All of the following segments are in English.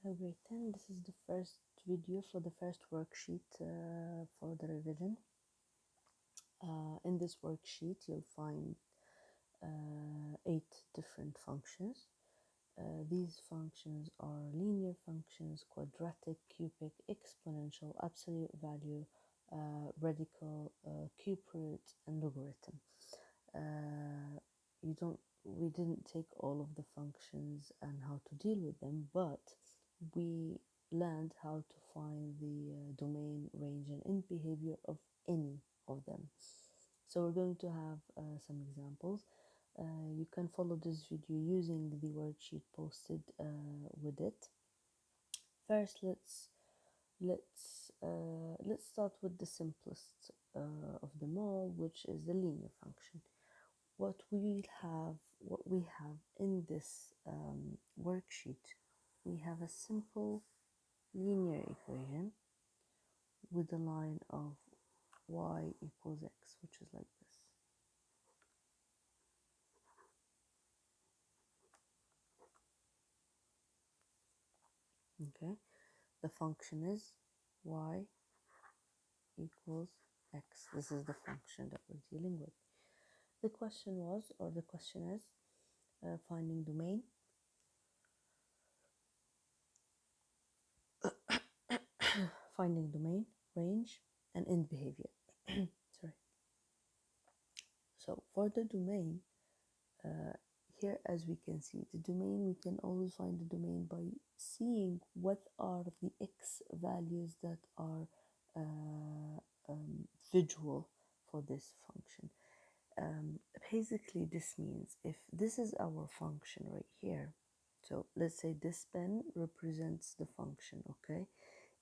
Hello grade 10, this is the first video for the first worksheet for the revision. In this worksheet you'll find 8 different functions. These functions are linear functions, quadratic, cubic, exponential, absolute value, radical, cube root, and logarithm. We didn't take all of the functions and how to deal with them, but we learned how to find the domain, range, and end behavior of any of them. So we're going to have some examples. You can follow this video using the worksheet posted with it. First, let's start with the simplest of them all, which is the linear function. What we have in this worksheet, we have a simple linear equation with a line of y equals x, which is like this. Okay, the function is y equals x. This is the function that we're dealing with. The question is finding domain, finding domain, range, and end behavior. Sorry. So for the domain, here as we can see the domain, we can always find the domain by seeing what are the x values that are visual for this function. Basically this means if this is our function right here, so let's say this pen represents the function, okay?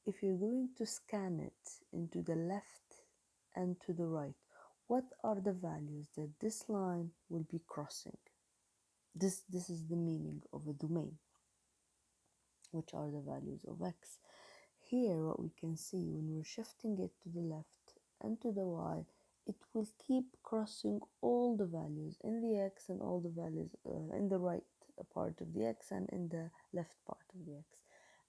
If you're going to scan it into the left and to the right, what are the values that this line will be crossing? This is the meaning of a domain, which are the values of x. Here what we can see, when we're shifting it to the left and to the y, it will keep crossing all the values in the x and all the values in the right part of the x and in the left part of the x.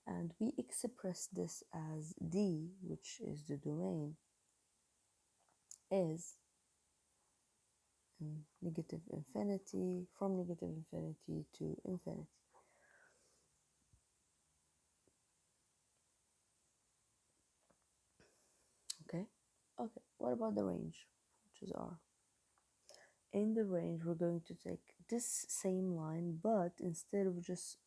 And we express this as d, which is the domain, is negative infinity, from negative infinity to infinity. Okay, what about the range, which is r? In the range, we're going to take this same line, but instead of just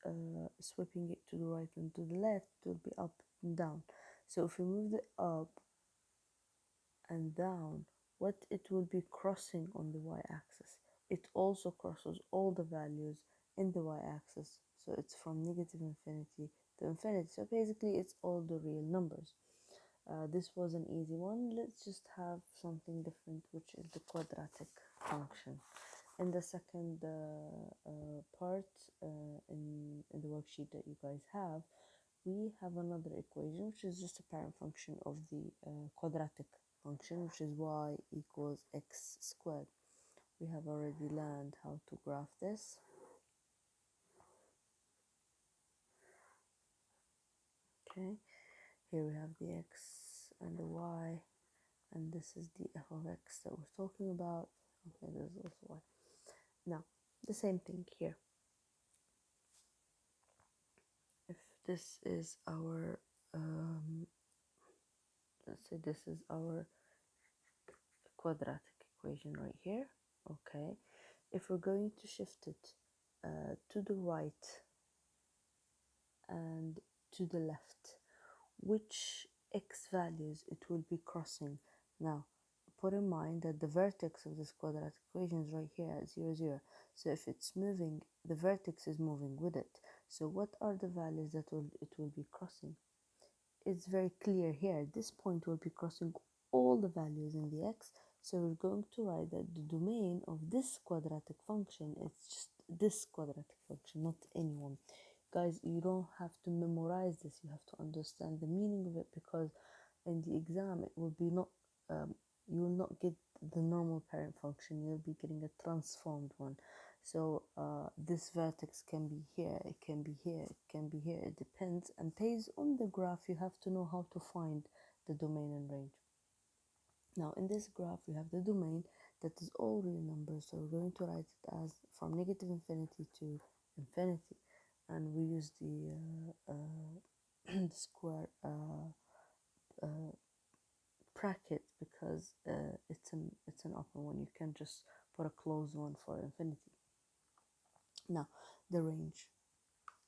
sweeping it to the right and to the left, it will be up and down. So if we move it up and down, what it will be crossing on the y-axis, it also crosses all the values in the y-axis. So it's from negative infinity to infinity. So basically it's all the real numbers. This was an easy one. Let's just have something different, which is the quadratic function. In the second part in the worksheet that you guys have, we have another equation, which is just a parent function of the quadratic function, which is y equals x squared. We have already learned how to graph this. Okay, here we have the x and the y, and this is the f of x that we're talking about. Okay, there's also y. Now, the same thing here. If this is our, let's say this is our quadratic equation right here, okay? If we're going to shift it to the right and to the left, which x values it will be crossing? Now, put in mind that the vertex of this quadratic equation is right here at 0, 0. So if it's moving, the vertex is moving with it. So what are the values that it will be crossing? It's very clear here. This point will be crossing all the values in the x. So we're going to write that the domain of this quadratic function is just this quadratic function, not any one. Guys, you don't have to memorize this. You have to understand the meaning of it, because in the exam it will be not you will not get the normal parent function. You'll be getting a transformed one. So this vertex can be here, it can be here, it can be here, it depends. And based on the graph, you have to know how to find the domain and range. Now in this graph, we have the domain that is all real numbers. So we're going to write it as from negative infinity to infinity. And we use the square bracket because it's an open one. You can just put a closed one for infinity. Now the range,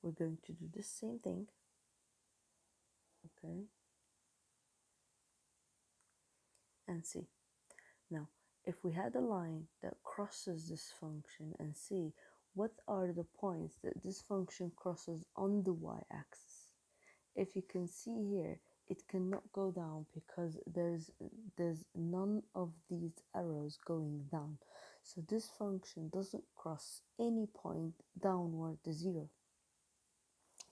we're going to do the same thing. Okay, and see. Now if we had a line that crosses this function and see what are the points that this function crosses on the y-axis. If you can see here, it cannot go down because there's none of these arrows going down. So this function doesn't cross any point downward to zero.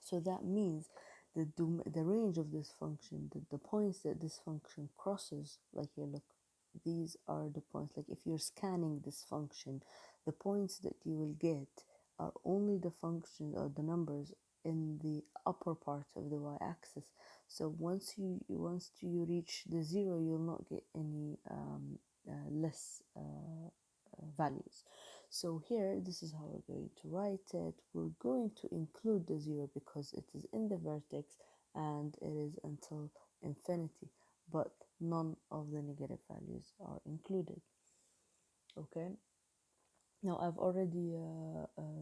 So that means the range of this function, the points that this function crosses, like here, look, these are the points. Like if you're scanning this function, the points that you will get are only the function or the numbers in the upper part of the y-axis. So once you reach the zero, you'll not get any less values. So here, this is how we're going to write it. We're going to include the zero because it is in the vertex and it is until infinity, but none of the negative values are included. Okay. Now I've already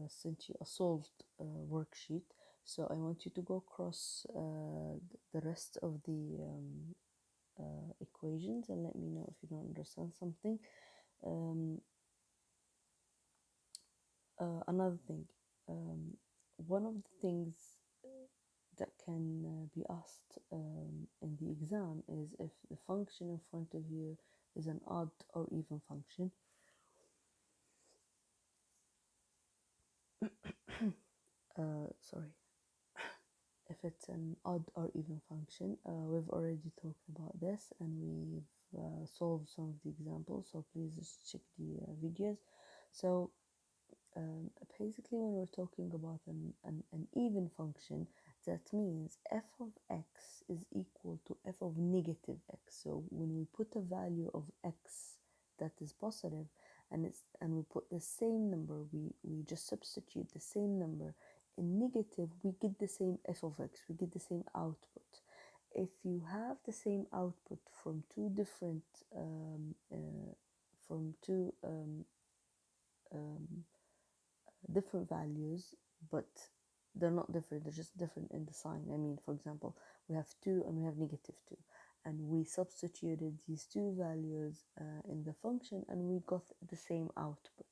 sent you a solved worksheet, so I want you to go across the rest of the equations and let me know if you don't understand something. Um, Another thing, one of the things that can be asked in the exam is if the function in front of you is an odd or even function. Sorry, if it's an odd or even function. We've already talked about this and we've solved some of the examples, so please just check the videos. So basically when we're talking about an even function, that means f of x is equal to f of negative x. So when we put a value of x that is positive and we put the same number, we just substitute the same number in negative, we get the same f of x, we get the same output. If you have the same output from two different from two um, different values, but they're not different, they're just different in the sign. I mean, for example, we have 2 and we have negative 2, and we substituted these two values in the function and we got the same output.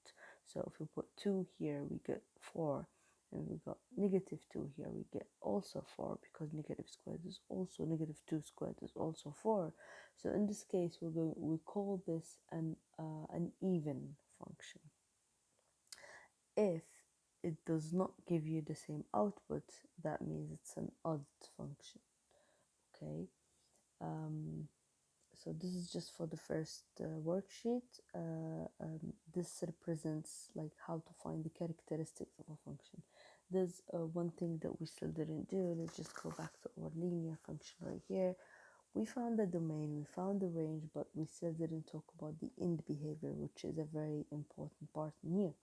So if we put 2 here, we get 4, and we got negative 2 here, we get also 4, because negative squared is also negative 2 squared is also 4. So in this case, we call this an even function. If it does not give you the same output, that means it's an odd function. Okay, so this is just for the first worksheet. This represents like how to find the characteristics of a function. There's one thing that we still didn't do. Let's just go back to our linear function right here. We found the domain, we found the range, but we still didn't talk about the end behavior, which is a very important part in here.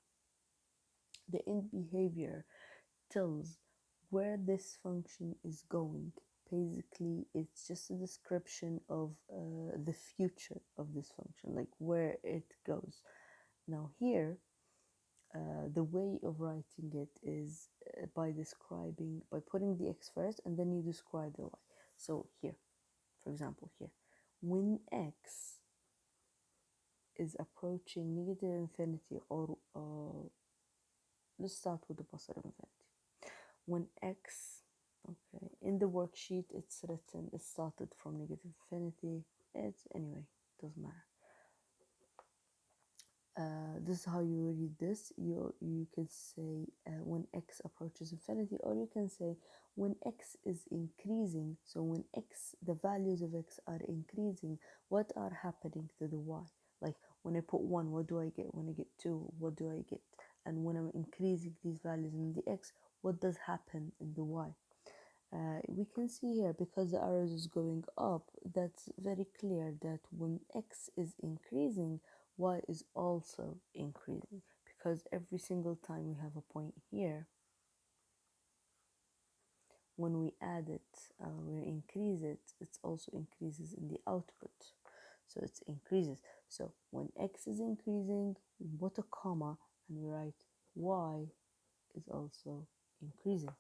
The end behavior tells where this function is going. Basically, it's just a description of the future of this function, like where it goes. Now here, the way of writing it is by putting the x first and then you describe the y. So here, for example, here, when x is approaching negative infinity, or let's start with the positive infinity. When x, okay, in the worksheet it's written it started from negative infinity. It's anyway, doesn't matter. This is how you read this. You can say when x approaches infinity, or you can say when x is increasing. So when the values of x are increasing, what are happening to the y? Like when I put 1, what do I get? When I get 2, what do I get? and when I'm increasing these values in the x, what does happen in the y? We can see here, because the arrows is going up, that's very clear that when x is increasing, y is also increasing, because every single time we have a point here, when we add it, we increase it, it also increases in the output. So it increases. So when x is increasing, we put a comma and we write y is also increasing.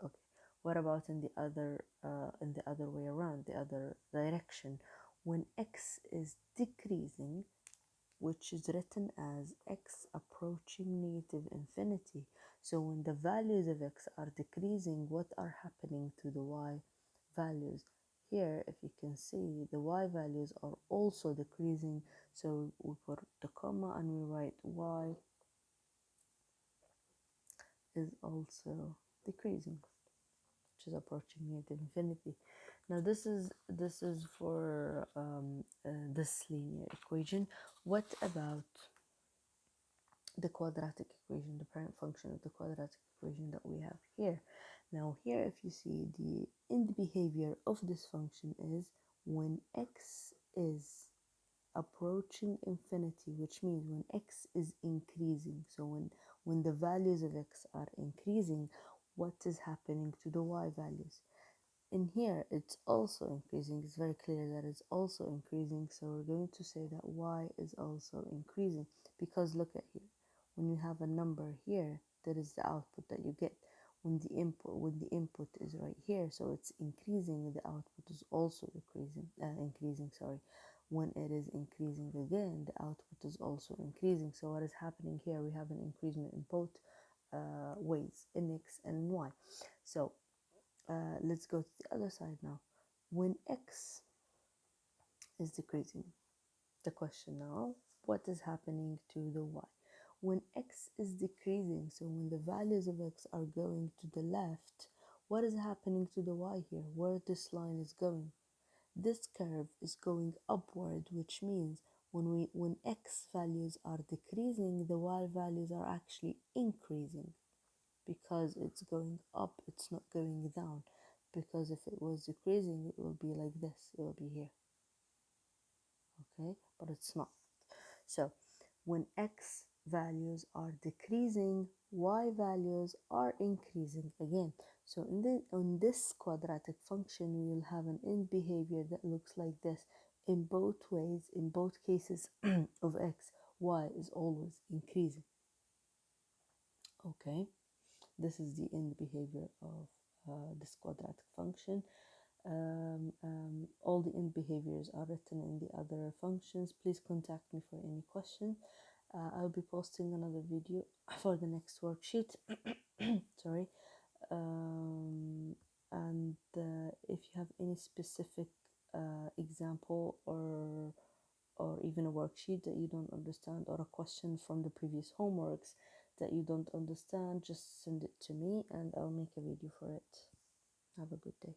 Okay. What about in the other way around, the other direction? When x is decreasing, which is written as x approaching negative infinity. So when the values of x are decreasing, what are happening to the y values? Here, if you can see, the y values are also decreasing. So we put the comma and we write y is also decreasing, which is approaching negative infinity. Now this is for this linear equation. What about the quadratic equation, the parent function of the quadratic equation that we have here? Now here, if you see, the end behavior of this function is when x is approaching infinity, which means when x is increasing. So when the values of x are increasing, what is happening to the y values? In here, it's also increasing. It's very clear that it's also increasing. So we're going to say that y is also increasing, because look at here. When you have a number here, that is the output that you get. When the input is right here, so it's increasing, the output is also increasing, sorry. When it is increasing again, the output is also increasing. So what is happening here? We have an increasement in both ways, in x and in y. So let's go to the other side now. When x is decreasing, the question now, what is happening to the y? When x is decreasing, so when the values of x are going to the left, what is happening to the y here? Where this line is going? This curve is going upward, which means when x values are decreasing, the y values are actually increasing, because it's going up, it's not going down. Because if it was decreasing, it will be like this, it will be here. Okay, but it's not. So when x values are decreasing, y values are increasing again. So in this quadratic function, we will have an end behavior that looks like this. In both ways, in both cases of x, y is always increasing. Okay, this is the end behavior of this quadratic function. All the end behaviors are written in the other functions. Please contact me for any question. I'll be posting another video for the next worksheet. Sorry. And if you have any specific example or even a worksheet that you don't understand, or a question from the previous homeworks that you don't understand, just send it to me and I'll make a video for it. Have a good day.